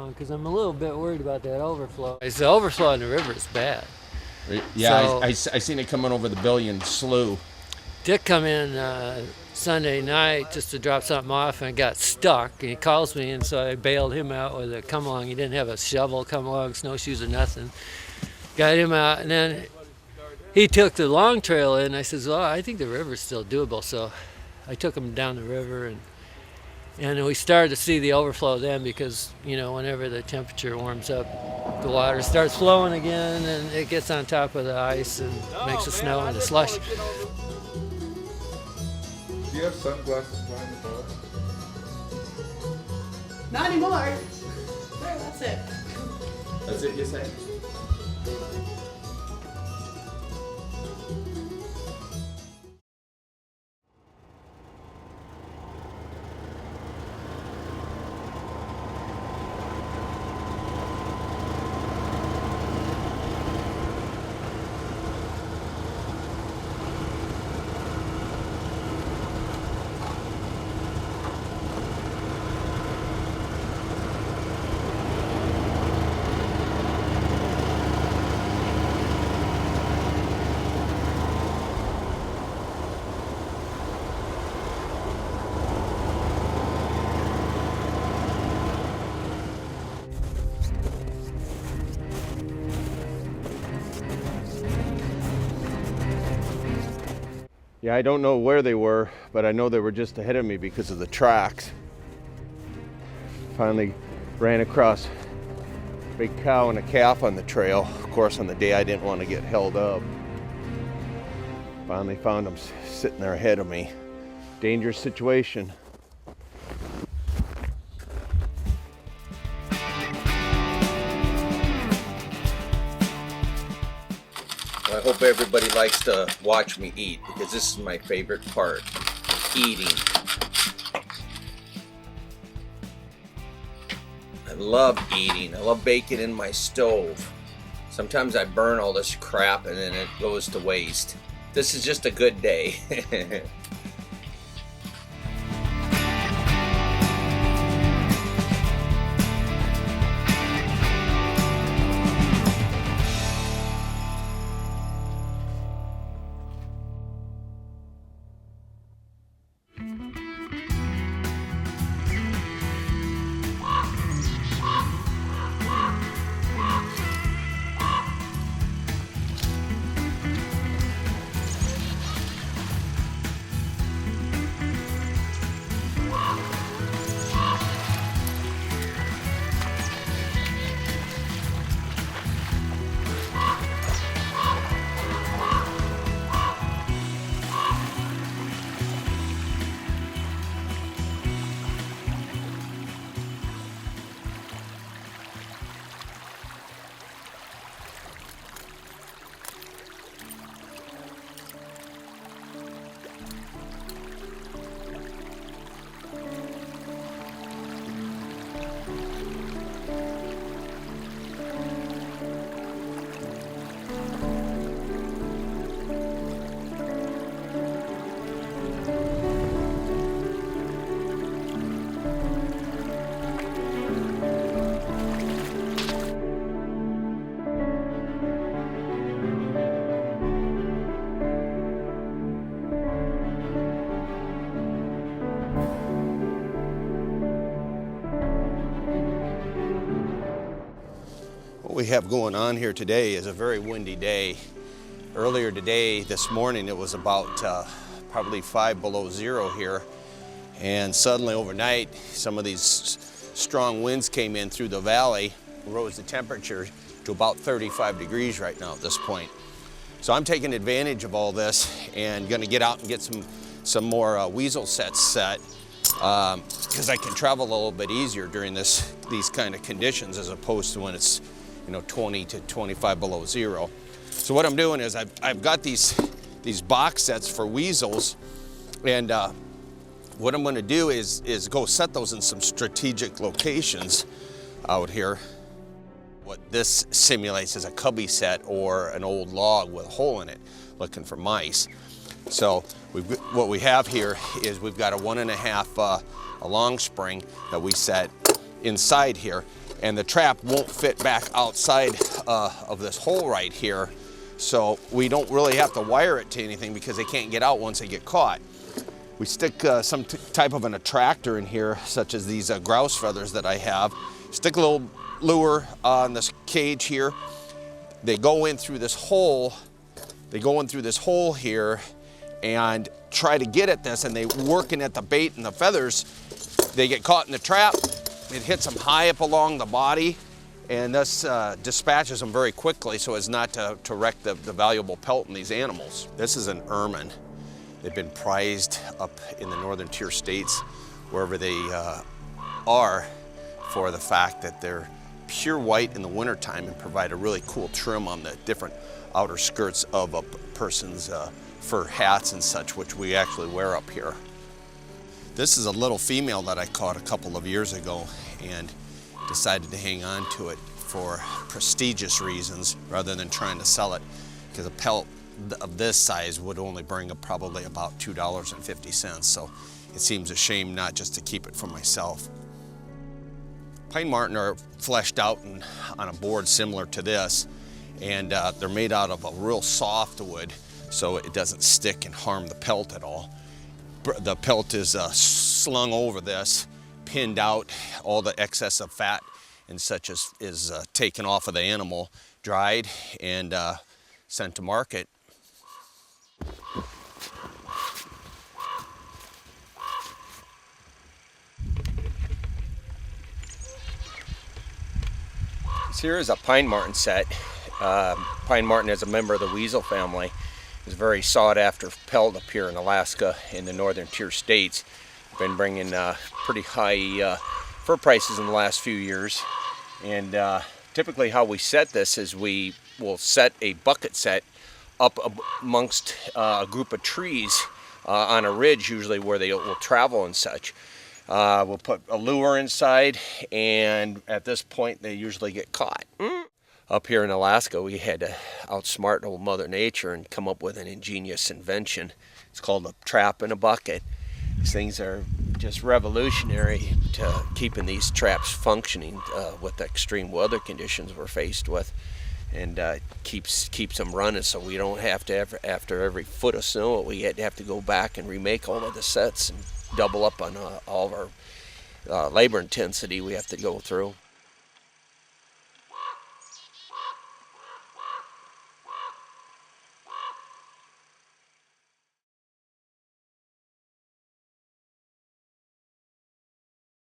Because I'm a little bit worried about that overflow. The overflow in the river is bad. Yeah, So, I seen it coming over the Billion Slough. Dick come in Sunday night just to drop something off and got stuck. And he calls me, and so I bailed him out with a come along. He didn't have a shovel, come along, snowshoes or nothing. Got him out, and then he took the long trail in. I says, well, I think the river's still doable. So I took him down the river, and we started to see the overflow then because, you know, whenever the temperature warms up, the water starts flowing again and it gets on top of the ice and makes the snow into slush. Do you have sunglasses behind the bar? Not anymore. There, that's it. That's it, you say? Yeah, I don't know where they were, but I know they were just ahead of me because of the tracks. Finally ran across a big cow and a calf on the trail. Of course, on the day I didn't want to get held up. Finally found them sitting there ahead of me. Dangerous situation. I hope everybody likes to watch me eat because this is my favorite part, eating. I love eating. I love baking in my stove. Sometimes I burn all this crap and then it goes to waste. This is just a good day. we have going on here today is a very windy day. Earlier today, this morning, it was about probably 5 below zero here. And suddenly overnight, some of these strong winds came in through the valley, rose the temperature to about 35 degrees right now at this point. So I'm taking advantage of all this and gonna get out and get some more weasel sets set because I can travel a little bit easier during these kind of conditions as opposed to when it's 20 to 25 below zero. So what I'm doing is I've got these box sets for weasels, and what I'm going to do is go set those in some strategic locations out here. What this simulates is a cubby set or an old log with a hole in it, looking for mice. So what we have here is we've got a 1.5 a long spring that we set inside here, and the trap won't fit back outside of this hole right here. So we don't really have to wire it to anything because they can't get out once they get caught. We stick some type of an attractor in here, such as these grouse feathers that I have. Stick a little lure on this cage here. They go in through this hole. They go in through this hole here and try to get at this, and they working at the bait and the feathers. They get caught in the trap. It hits them high up along the body, and thus dispatches them very quickly so as not to wreck the valuable pelt in these animals. This is an ermine. They've been prized up in the northern tier states, wherever they are, for the fact that they're pure white in the wintertime and provide a really cool trim on the different outer skirts of a person's fur hats and such, which we actually wear up here. This is a little female that I caught a couple of years ago and decided to hang on to it for prestigious reasons rather than trying to sell it, because a pelt of this size would only bring up probably about $2.50, so it seems a shame not just to keep it for myself. Pine marten are fleshed out on a board similar to this, and they're made out of a real soft wood, so it doesn't stick and harm the pelt at all. The pelt is slung over this, pinned out. All the excess of fat and such is taken off of the animal, dried, and sent to market. This here is a pine marten set. Pine marten is a member of the weasel family. It's a very sought after pelt up here in Alaska in the northern tier states. Been bringing pretty high fur prices in the last few years. And typically how we set this is we will set a bucket set up amongst a group of trees on a ridge, usually where they will travel and such. We'll put a lure inside, and at this point they usually get caught. Up here in Alaska, we had to outsmart old Mother Nature and come up with an ingenious invention. It's called a trap in a bucket. These things are just revolutionary to keeping these traps functioning with the extreme weather conditions we're faced with, and keeps them running, so we don't have to after every foot of snow we have to go back and remake all of the sets and double up on all of our labor intensity we have to go through.